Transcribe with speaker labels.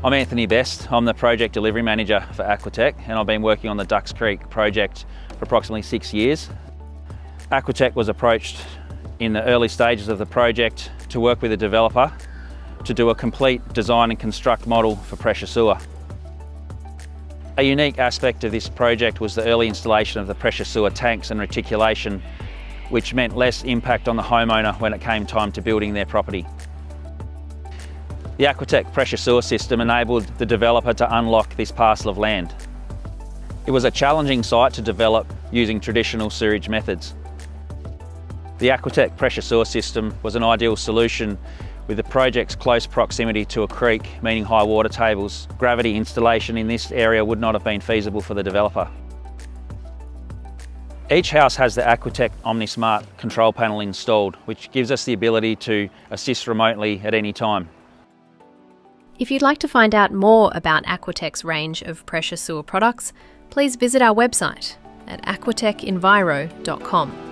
Speaker 1: I'm Anthony Best. I'm the Project Delivery Manager for Aquatec, and I've been working on the Ducks Creek project for approximately 6 years. Aquatec was approached in the early stages of the project to work with a developer to do a complete design and construct model for pressure sewer. A unique aspect of this project was the early installation of the pressure sewer tanks and reticulation, which meant less impact on the homeowner when it came time to building their property. The Aquatec pressure sewer system enabled the developer to unlock this parcel of land. It was a challenging site to develop using traditional sewage methods. The Aquatec pressure sewer system was an ideal solution with the project's close proximity to a creek, meaning high water tables. Gravity installation in this area would not have been feasible for the developer. Each house has the Aquatec OmniSmart control panel installed, which gives us the ability to assist remotely at any time.
Speaker 2: If you'd like to find out more about Aquatec's range of pressure sewer products, please visit our website at aquatecenviro.com.